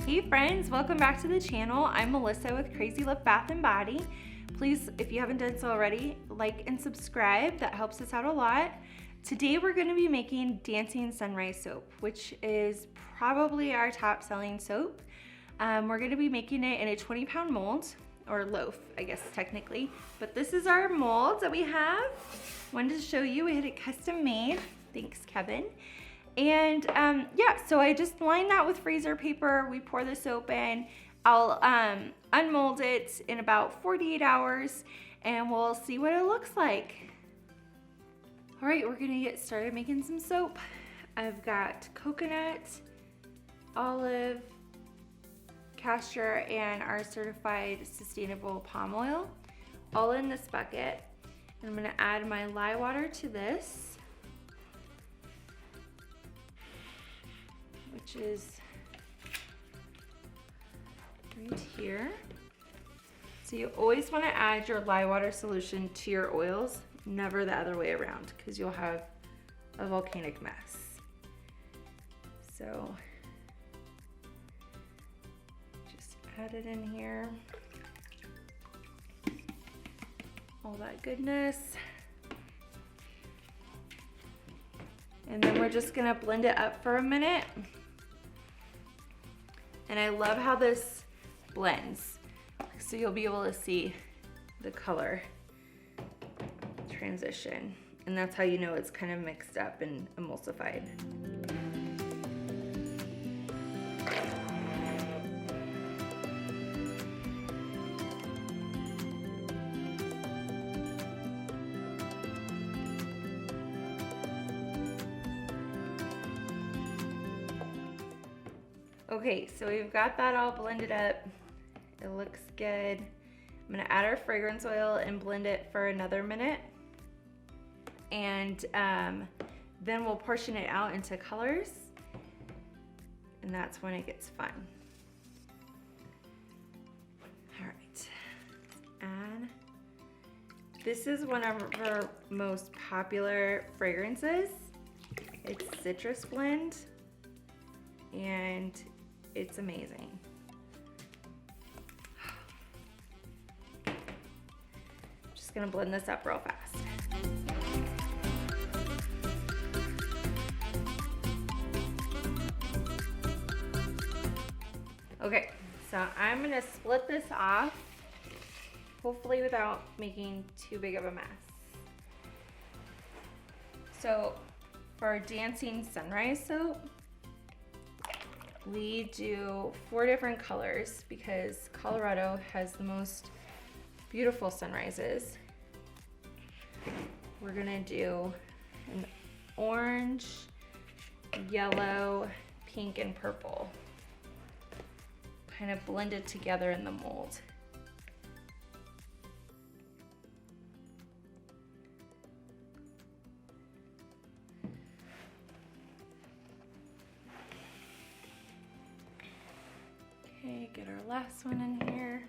Hey friends, welcome back to the channel. I'm Melissa with Crazy Lip Bath & Body. Please, if you haven't done so already, like and subscribe. That helps us out a lot. Today we're going to be making Dancing Sunrise Soap, which is probably our top selling soap. We're going to be making it in a 20-pound mold, or loaf, I guess technically. But this is our mold that we have. Wanted to show you, we had it custom made. Thanks, Kevin. And yeah, so I just line that with freezer paper. We pour the soap in. I'll unmold it in about 48 hours and we'll see what it looks like. All right, we're gonna get started making some soap. I've got coconut, olive, castor, and our certified sustainable palm oil all in this bucket. And I'm gonna add my lye water to this, which is right here. So you always want to add your lye water solution to your oils, never the other way around, because you'll have a volcanic mess. So just add it in here. All that goodness. And then we're just gonna blend it up for a minute. And I love how this blends. So you'll be able to see the color transition. And that's how you know it's kind of mixed up and emulsified. Okay, so we've got that all blended up. It looks good. I'm gonna add our fragrance oil and blend it for another minute. And then we'll portion it out into colors. And that's when it gets fun. All right, and this is one of our most popular fragrances. It's Citrus Blend, and it's amazing. Just gonna blend this up real fast. Okay, so I'm gonna split this off, hopefully without making too big of a mess. So for our Dancing Sunrise Soap, we do 4 different colors because Colorado has the most beautiful sunrises. We're gonna do an orange, yellow, pink, and purple. Kind of blended together in the mold. Okay, get our last one in here.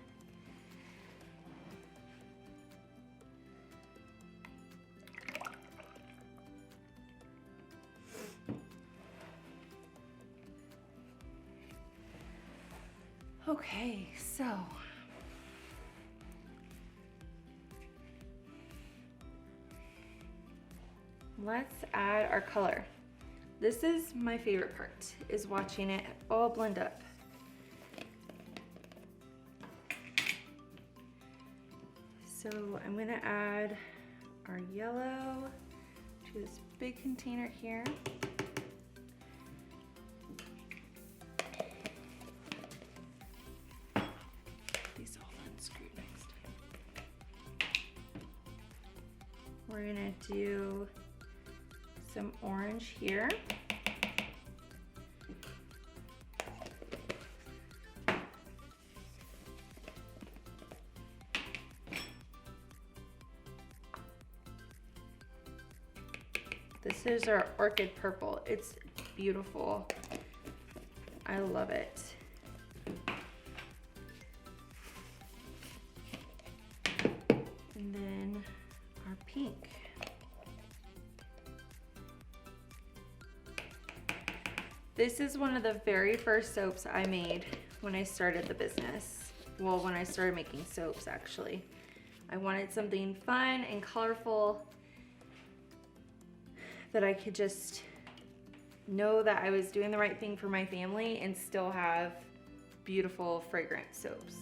Okay, so let's add our color. This is my favorite part, is watching it all blend up. So I'm gonna add our yellow to this big container here. These all unscrewed next time. We're gonna do some orange here. This is our orchid purple. It's beautiful. I love it. And then our pink. This is one of the very first soaps I made when I started the business. Well, when I started making soaps, actually. I wanted something fun and colorful that I could just know that I was doing the right thing for my family and still have beautiful, fragrant soaps.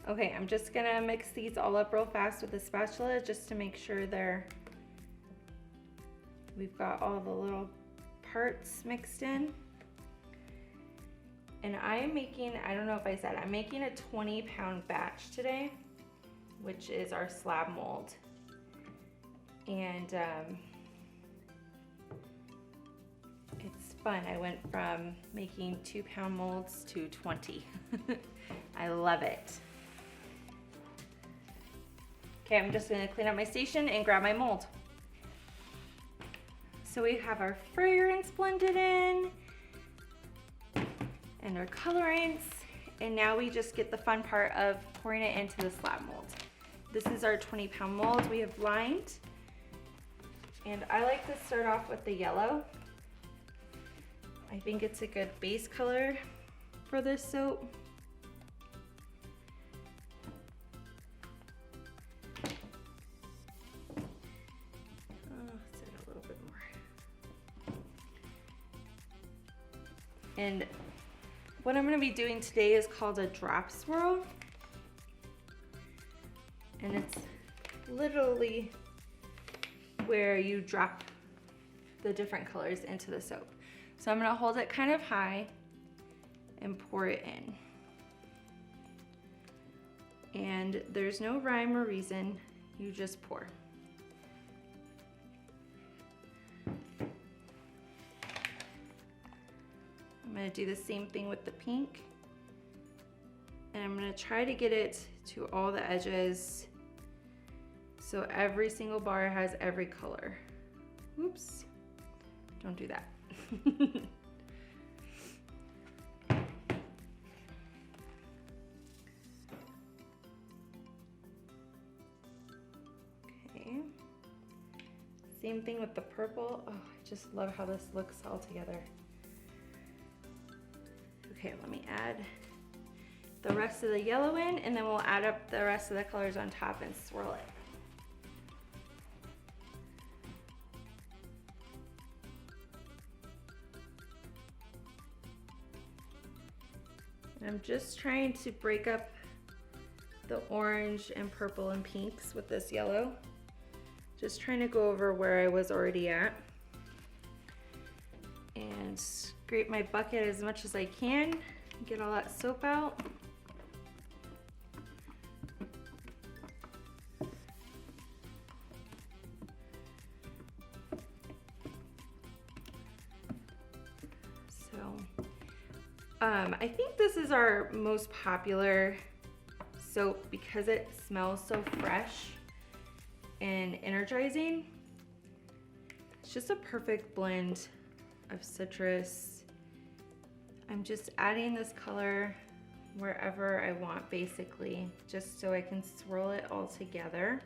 Okay, I'm just gonna mix these all up real fast with a spatula just to make sure we've got all the little parts mixed in. And I'm making, I don't know if I said, I'm making a 20-pound batch today, which is our slab mold. And it's fun. I went from making 2-pound molds to 20. I love it. Okay, I'm just gonna clean up my station and grab my mold. So we have our fragrance blended in and our colorants, and now we just get the fun part of pouring it into the slab mold. This is our 20-pound mold we have lined, and I like to start off with the yellow. I think it's a good base color for this soap. And what I'm going to be doing today is called a drop swirl. And it's literally where you drop the different colors into the soap. So I'm going to hold it kind of high and pour it in. And there's no rhyme or reason, you just pour. I'm going to do the same thing with the pink, and I'm going to try to get it to all the edges so every single bar has every color. Oops, don't do that. Okay, same thing with the purple. Oh, I just love how this looks all together. Okay, let me add the rest of the yellow in, and then we'll add up the rest of the colors on top and swirl it. And I'm just trying to break up the orange and purple and pinks with this yellow. Just trying to go over where I was already at. And scrape my bucket as much as I can, get all that soap out. So, I think this is our most popular soap because it smells so fresh and energizing. It's just a perfect blend of citrus. I'm just adding this color wherever I want, basically, just so I can swirl it all together.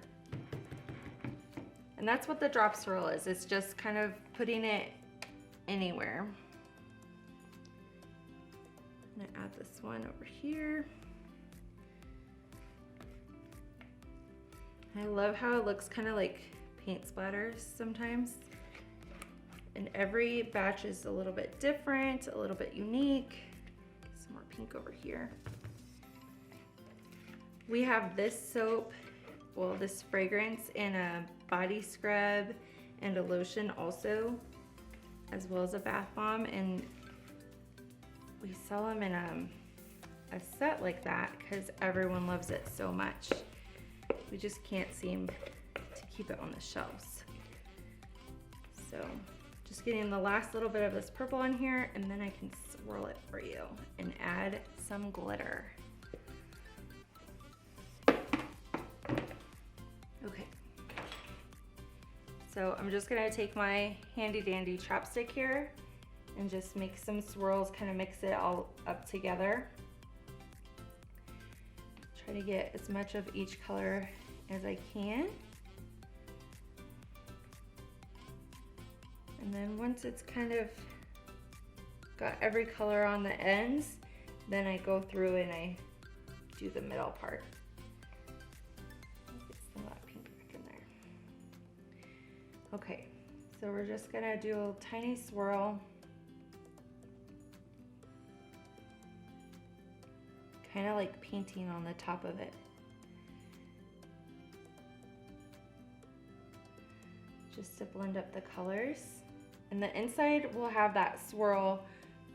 And that's what the drop swirl is. It's just kind of putting it anywhere. I'm gonna add this one over here. I love how it looks kind of like paint splatters sometimes. And every batch is a little bit different, a little bit unique. Get some more pink over here. We have this soap, well, this fragrance in a body scrub and a lotion also, as well as a bath bomb. And we sell them in a set like that because everyone loves it so much. We just can't seem to keep it on the shelves. So just getting the last little bit of this purple in here, and then I can swirl it for you and add some glitter. Okay. So I'm just gonna take my handy dandy chopstick here and just make some swirls, kind of mix it all up together. Try to get as much of each color as I can. And then once it's kind of got every color on the ends, then I go through and I do the middle part. Get some of that pink back in there. Okay, so we're just gonna do a tiny swirl. Kind of like painting on the top of it. Just to blend up the colors. And the inside will have that swirl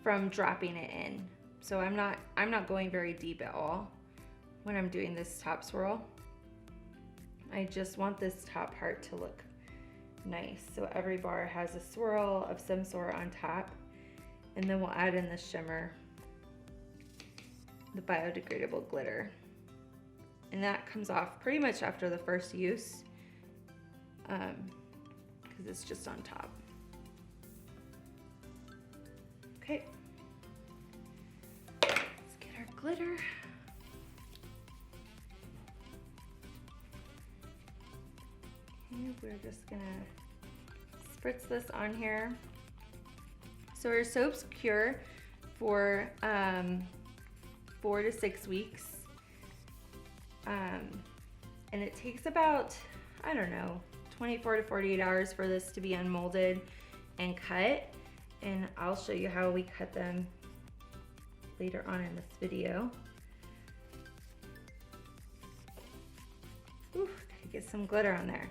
from dropping it in. So I'm not going very deep at all when I'm doing this top swirl. I just want this top part to look nice. So every bar has a swirl of some sort on top. And then we'll add in the shimmer, the biodegradable glitter. And that comes off pretty much after the first use, because it's just on top. Okay, let's get our glitter. And we're just gonna spritz this on here. So our soaps cure for 4 to 6 weeks. And it takes about, I don't know, 24 to 48 hours for this to be unmolded and cut. And I'll show you how we cut them later on in this video. Ooh, gotta get some glitter on there.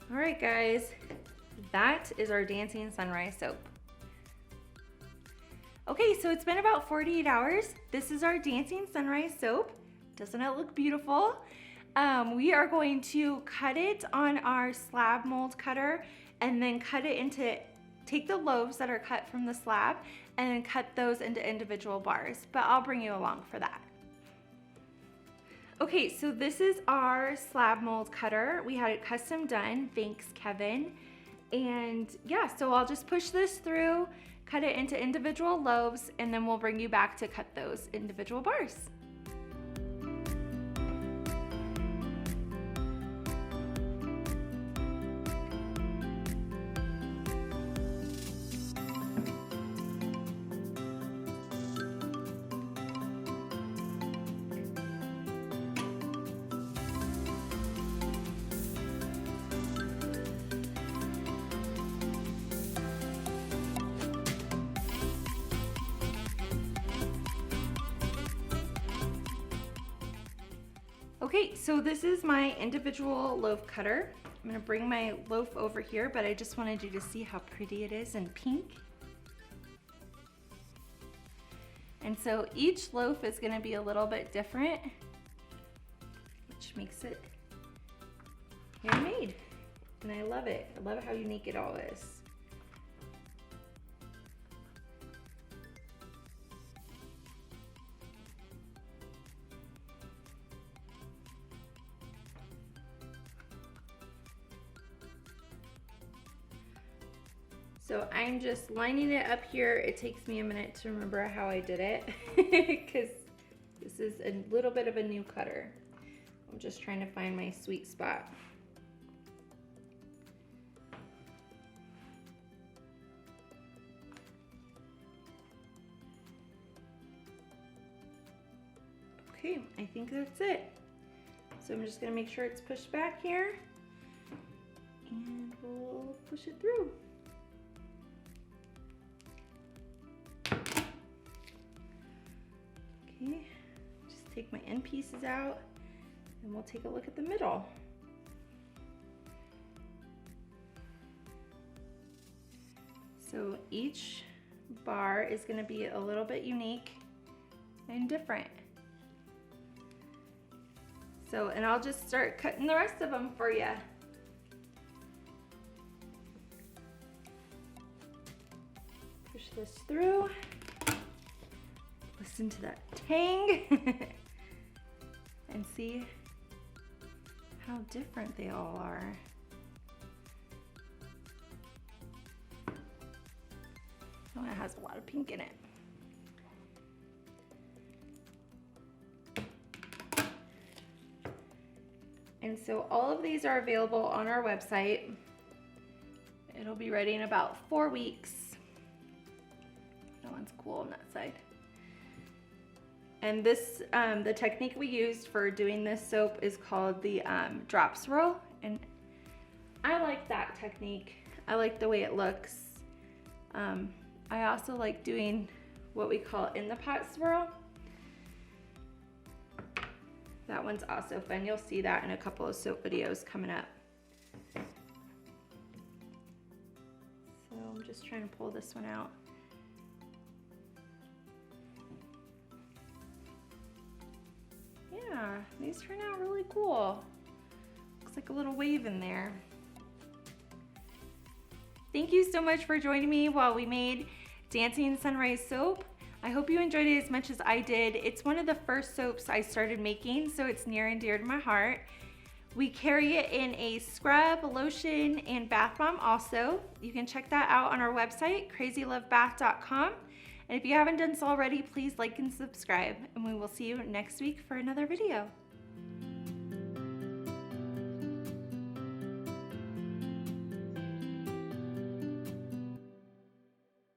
All right, guys, that is our Dancing Sunrise soap. Okay, so it's been about 48 hours. This is our Dancing Sunrise soap. Doesn't it look beautiful? We are going to cut it on our slab mold cutter and then cut it into, take the loaves that are cut from the slab and then cut those into individual bars, but I'll bring you along for that. Okay, so this is our slab mold cutter. We had it custom done, thanks Kevin. And yeah, so I'll just push this through, cut it into individual loaves, and then we'll bring you back to cut those individual bars. Okay, so this is my individual loaf cutter. I'm gonna bring my loaf over here, but I just wanted you to see how pretty it is in pink. And so each loaf is gonna be a little bit different, which makes it handmade. And I love it. I love how unique it all is. So I'm just lining it up here. It takes me a minute to remember how I did it because this is a little bit of a new cutter. I'm just trying to find my sweet spot. Okay, I think that's it. So I'm just gonna make sure it's pushed back here and we'll push it through. Okay, just take my end pieces out and we'll take a look at the middle. So each bar is going to be a little bit unique and different. So, and I'll just start cutting the rest of them for you. Push this through. Listen to that tang and see how different they all are. Oh, it has a lot of pink in it. And so all of these are available on our website. It'll be ready in about 4 weeks. That one's cool on that side. And this, the technique we used for doing this soap is called the drop swirl. And I like that technique. I like the way it looks. I also like doing what we call in the pot swirl. That one's also fun. You'll see that in a couple of soap videos coming up. So I'm just trying to pull this one out. Yeah, these turn out really cool. Looks like a little wave in there. Thank you so much for joining me while we made Dancing Sunrise soap. I hope you enjoyed it as much as I did. It's one of the first soaps I started making, so it's near and dear to my heart. We carry it in a scrub, lotion, and bath bomb also. You can check that out on our website, crazylovebath.com. And if you haven't done so already, please like and subscribe, and we will see you next week for another video.